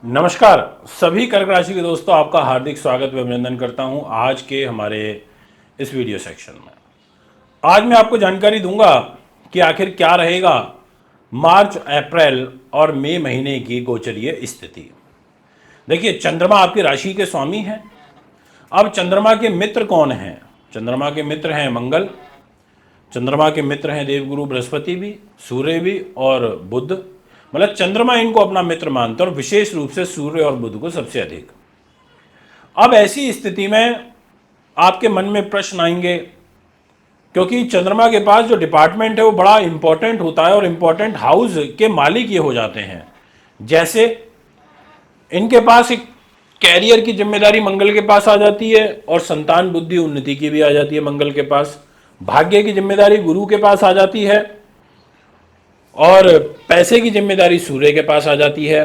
नमस्कार सभी कर्क राशि के दोस्तों, आपका हार्दिक स्वागत व अभिनंदन करता हूं आज के हमारे इस वीडियो सेक्शन में। आज मैं आपको जानकारी दूंगा कि आखिर क्या रहेगा मार्च, अप्रैल और मई महीने की गोचरीय स्थिति। देखिए, चंद्रमा आपकी राशि के स्वामी हैं। अब चंद्रमा के मित्र कौन हैं? चंद्रमा के मित्र हैं मंगल, चंद्रमा के मित्र हैं देवगुरु बृहस्पति भी, सूर्य भी और बुध। मतलब चंद्रमा इनको अपना मित्र मानते हैं और विशेष रूप से सूर्य और बुध को सबसे अधिक। अब ऐसी स्थिति में आपके मन में प्रश्न आएंगे, क्योंकि चंद्रमा के पास जो डिपार्टमेंट है वो बड़ा इंपॉर्टेंट होता है और इंपॉर्टेंट हाउस के मालिक ये हो जाते हैं। जैसे इनके पास एक कैरियर की जिम्मेदारी मंगल के पास आ जाती है और संतान बुद्धि उन्नति की भी आ जाती है मंगल के पास। भाग्य की जिम्मेदारी गुरु के पास आ जाती है और पैसे की जिम्मेदारी सूर्य के पास आ जाती है।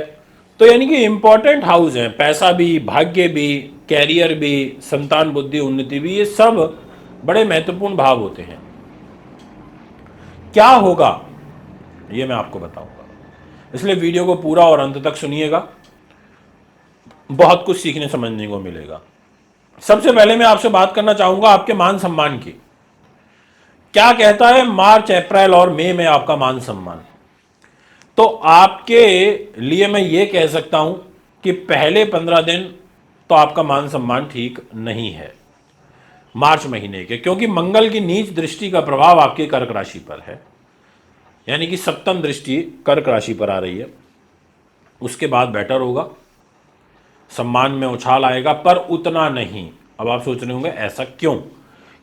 तो यानी कि इंपॉर्टेंट हाउस हैं, पैसा भी, भाग्य भी, कैरियर भी, संतान बुद्धि उन्नति भी, ये सब बड़े महत्वपूर्ण भाव होते हैं। क्या होगा ये मैं आपको बताऊंगा, इसलिए वीडियो को पूरा और अंत तक सुनिएगा, बहुत कुछ सीखने समझने को मिलेगा। सबसे पहले मैं आपसे बात करना चाहूंगा आपके मान सम्मान की। क्या कहता है मार्च, अप्रैल और मई में आपका मान सम्मान? तो आपके लिए मैं ये कह सकता हूं कि पहले 15 दिन तो आपका मान सम्मान ठीक नहीं है मार्च महीने के, क्योंकि मंगल की नीच दृष्टि का प्रभाव आपके कर्क राशि पर है, यानी कि सप्तम दृष्टि कर्क राशि पर आ रही है। उसके बाद बेटर होगा, सम्मान में उछाल आएगा, पर उतना नहीं। अब आप सोच रहे होंगे ऐसा क्यों?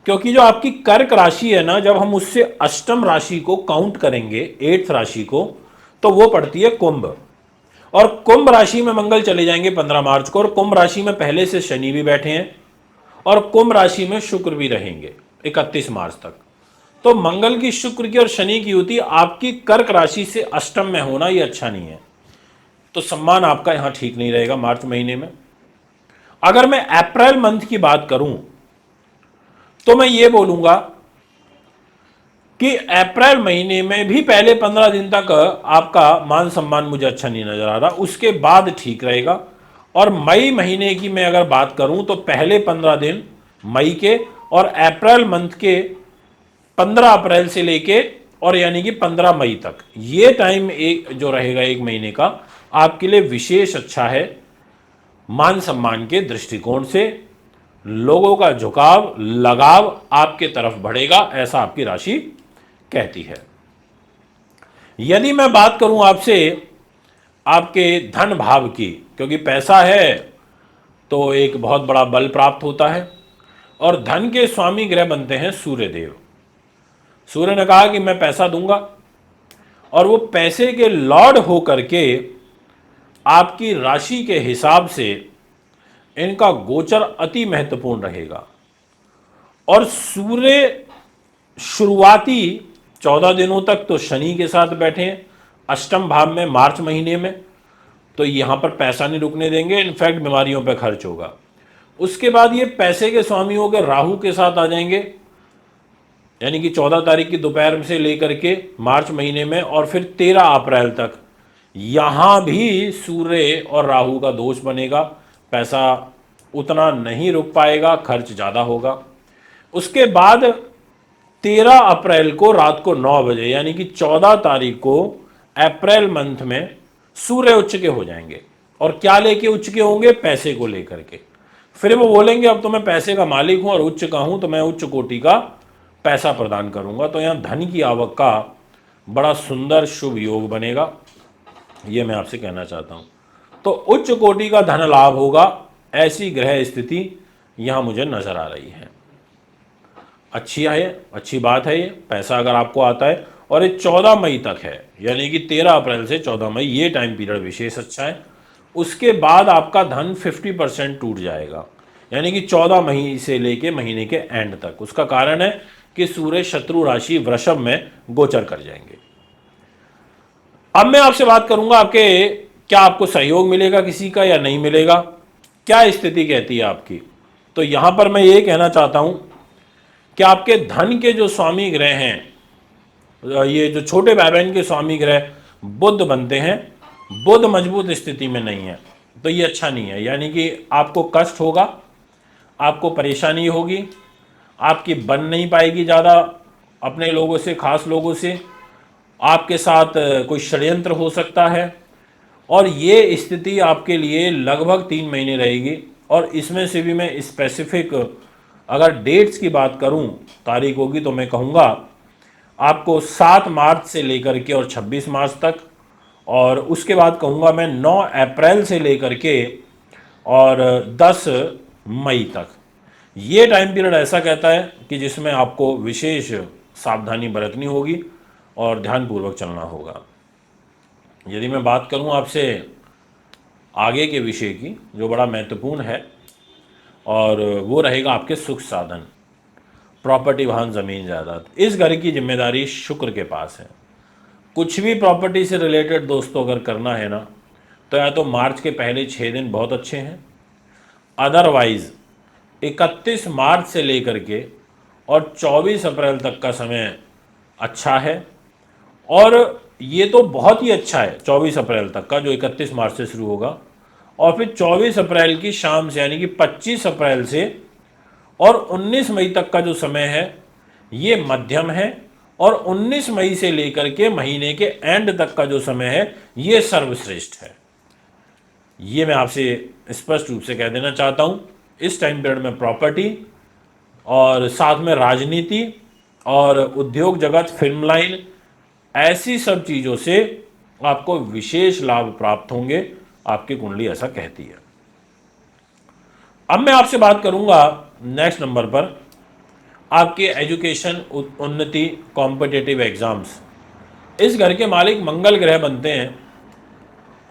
क्योंकि जो आपकी कर्क राशि है ना, जब हम उससे अष्टम राशि को काउंट करेंगे, 8th राशि को, तो वो पड़ती है कुंभ। और कुंभ राशि में मंगल चले जाएंगे 15 मार्च को, और कुंभ राशि में पहले से शनि भी बैठे हैं और कुंभ राशि में शुक्र भी रहेंगे 31 मार्च तक। तो मंगल की, शुक्र की और शनि की युति आपकी कर्क राशि से अष्टम में होना ये अच्छा नहीं है। तो सम्मान आपका यहां ठीक नहीं रहेगा मार्च महीने में। अगर मैं अप्रैल मंथ की बात करूं तो मैं ये बोलूंगा कि अप्रैल महीने में भी पहले 15 दिन तक आपका मान सम्मान मुझे अच्छा नहीं नजर आ रहा, उसके बाद ठीक रहेगा। और मई महीने की मैं अगर बात करूं तो पहले 15 दिन मई के और अप्रैल मंथ के 15 अप्रैल से लेके और यानी कि 15 मई तक, ये टाइम एक जो रहेगा एक महीने का, आपके लिए विशेष अच्छा है। मान सम्मान के दृष्टिकोण से लोगों का झुकाव, लगाव आपके तरफ बढ़ेगा, ऐसा आपकी राशि कहती है। यदि मैं बात करूं आपसे आपके धन भाव की, क्योंकि पैसा है तो एक बहुत बड़ा बल प्राप्त होता है और धन के स्वामी ग्रह बनते हैं सूर्य देव। सूर्य ने कहा कि मैं पैसा दूंगा, और वो पैसे के लॉर्ड होकर के आपकी राशि के हिसाब से इनका गोचर अति महत्वपूर्ण रहेगा। और सूर्य शुरुआती 14 दिनों तक तो शनि के साथ बैठे हैं अष्टम भाव में मार्च महीने में, तो यहां पर पैसा नहीं रुकने देंगे, इनफैक्ट बीमारियों पर खर्च होगा। उसके बाद ये पैसे के स्वामियों के राहु के साथ आ जाएंगे, यानी कि 14 तारीख की दोपहर से लेकर के मार्च महीने में, और फिर 13 अप्रैल तक यहां भी सूर्य और राहु का दोष बनेगा, पैसा उतना नहीं रुक पाएगा, खर्च ज़्यादा होगा। उसके बाद 13 अप्रैल को रात को 9 बजे, यानी कि 14 तारीख को अप्रैल मंथ में सूर्य उच्च के हो जाएंगे। और क्या लेके उच्च के होंगे? पैसे को लेकर के। फिर वो बोलेंगे अब तो मैं पैसे का मालिक हूं और उच्च का हूं, तो मैं उच्च कोटि का पैसा प्रदान करूंगा। तो यहां धन की आवक का बड़ा सुंदर शुभ योग बनेगा, ये मैं आपसे कहना चाहता हूं। तो उच्च कोटि का धन लाभ होगा, ऐसी ग्रह स्थिति यहां मुझे नजर आ रही है। अच्छी है, अच्छी बात है। ये पैसा अगर आपको आता है, और ये 14 मई तक है, यानी कि 13 अप्रैल से 14 मई, ये टाइम पीरियड विशेष अच्छा है। उसके बाद आपका धन 50% टूट जाएगा, यानी कि 14 मई से लेके महीने के एंड तक। उसका कारण है कि सूर्य शत्रु राशि वृषभ में गोचर कर जाएंगे। अब मैं आपसे बात करूंगा आपके, क्या आपको सहयोग मिलेगा किसी का या नहीं मिलेगा, क्या स्थिति कहती है आपकी। तो यहां पर मैं ये कहना चाहता हूं कि आपके धन के जो स्वामी ग्रह हैं, ये जो छोटे भाई बहन के स्वामी ग्रह बुध बनते हैं, बुध मजबूत स्थिति में नहीं है। तो ये अच्छा नहीं है, यानी कि आपको कष्ट होगा, आपको परेशानी होगी, आपकी बन नहीं पाएगी ज़्यादा अपने लोगों से, खास लोगों से। आपके साथ कोई षड्यंत्र हो सकता है, और ये स्थिति आपके लिए लगभग 3 महीने रहेगी। और इसमें से भी मैं स्पेसिफिक अगर डेट्स की बात करूं, तारीखों की, तो मैं कहूँगा आपको 7 मार्च से लेकर के और 26 मार्च तक, और उसके बाद कहूँगा मैं 9 अप्रैल से लेकर के और 10 मई तक। ये टाइम पीरियड ऐसा कहता है कि जिसमें आपको विशेष सावधानी बरतनी होगी और ध्यानपूर्वक चलना होगा। यदि मैं बात करूं आपसे आगे के विषय की, जो बड़ा महत्वपूर्ण है, और वो रहेगा आपके सुख साधन, प्रॉपर्टी, वाहन, ज़मीन, जायदाद। इस घर की जिम्मेदारी शुक्र के पास है। कुछ भी प्रॉपर्टी से रिलेटेड दोस्तों अगर करना है ना, तो या तो मार्च के पहले 6 दिन बहुत अच्छे हैं, अदरवाइज 31 मार्च से लेकर के और 24 अप्रैल तक का समय अच्छा है। और ये तो बहुत ही अच्छा है 24 अप्रैल तक का, जो 31 मार्च से शुरू होगा, और फिर 24 अप्रैल की शाम से, यानी कि 25 अप्रैल से और 19 मई तक का जो समय है ये मध्यम है, और 19 मई से लेकर के महीने के एंड तक का जो समय है ये सर्वश्रेष्ठ है। ये मैं आपसे स्पष्ट रूप से कह देना चाहता हूँ। इस टाइम पीरियड में प्रॉपर्टी और साथ में राजनीति और उद्योग जगत, फिल्म लाइन, ऐसी सब चीज़ों से आपको विशेष लाभ प्राप्त होंगे, आपकी कुंडली ऐसा कहती है। अब मैं आपसे बात करूंगा नेक्स्ट नंबर पर आपके एजुकेशन, उन्नति, कॉम्पिटिटिव एग्जाम्स। इस घर के मालिक मंगल ग्रह बनते हैं,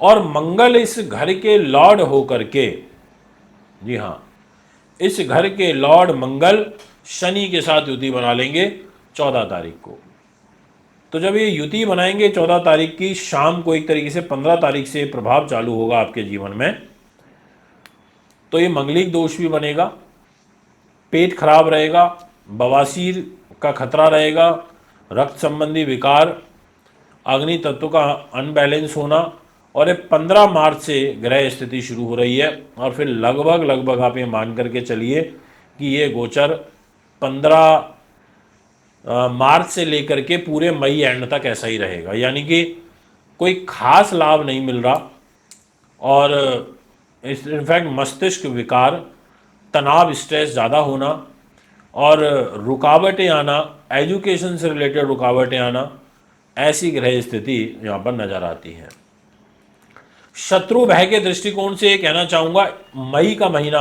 और मंगल इस घर के लॉर्ड होकर के, जी हाँ, इस घर के लॉर्ड मंगल शनि के साथ युति बना लेंगे 14 तारीख को। तो जब ये युति बनाएंगे 14 तारीख की शाम को, एक तरीके से 15 तारीख से प्रभाव चालू होगा आपके जीवन में, तो ये मंगलिक दोष भी बनेगा, पेट खराब रहेगा, बवासीर का खतरा रहेगा, रक्त संबंधी विकार, अग्नि तत्व का अनबैलेंस होना। और ये 15 मार्च से ग्रह स्थिति शुरू हो रही है, और फिर लगभग आप ये मान करके चलिए कि ये गोचर 15 मार्च से लेकर के पूरे मई एंड तक ऐसा ही रहेगा। यानी कि कोई खास लाभ नहीं मिल रहा, और इनफैक्ट मस्तिष्क विकार, तनाव, स्ट्रेस ज़्यादा होना, और रुकावटें आना, एजुकेशन से रिलेटेड रुकावटें आना, ऐसी ग्रह स्थिति यहाँ पर नज़र आती है। शत्रु भय के दृष्टिकोण से कहना चाहूँगा, मई का महीना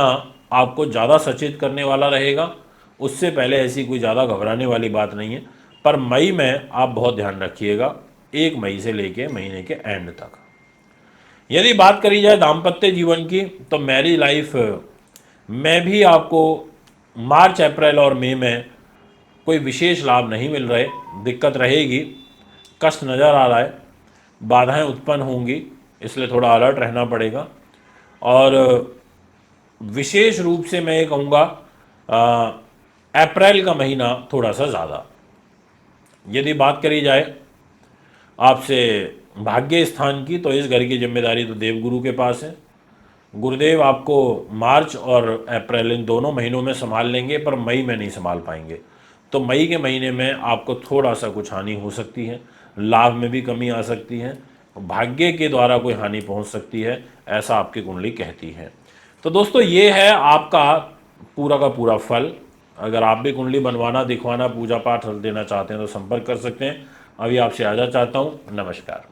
आपको ज़्यादा सचेत करने वाला रहेगा। उससे पहले ऐसी कोई ज़्यादा घबराने वाली बात नहीं है, पर मई में आप बहुत ध्यान रखिएगा, 1 मई से लेके महीने के एंड तक। यदि बात करी जाए दाम्पत्य जीवन की, तो मैरिज लाइफ में भी आपको मार्च, अप्रैल और मई में कोई विशेष लाभ नहीं मिल रहे, दिक्कत रहेगी, कष्ट नज़र आ रहा है, बाधाएं उत्पन्न होंगी, इसलिए थोड़ा अलर्ट रहना पड़ेगा। और विशेष रूप से मैं ये कहूँगा अप्रैल का महीना थोड़ा सा ज़्यादा। यदि बात करी जाए आपसे भाग्य स्थान की, तो इस घर की जिम्मेदारी तो देवगुरु के पास है। गुरुदेव आपको मार्च और अप्रैल इन दोनों महीनों में संभाल लेंगे, पर मई में नहीं संभाल पाएंगे। तो मई के महीने में आपको थोड़ा सा कुछ हानि हो सकती है, लाभ में भी कमी आ सकती है, भाग्य के द्वारा कोई हानि पहुंच सकती है, ऐसा आपकी कुंडली कहती है। तो दोस्तों, ये है आपका पूरा का पूरा फल। अगर आप भी कुंडली बनवाना, दिखवाना, पूजा पाठ देना चाहते हैं तो संपर्क कर सकते हैं। अभी आपसे आजा चाहता हूँ। नमस्कार।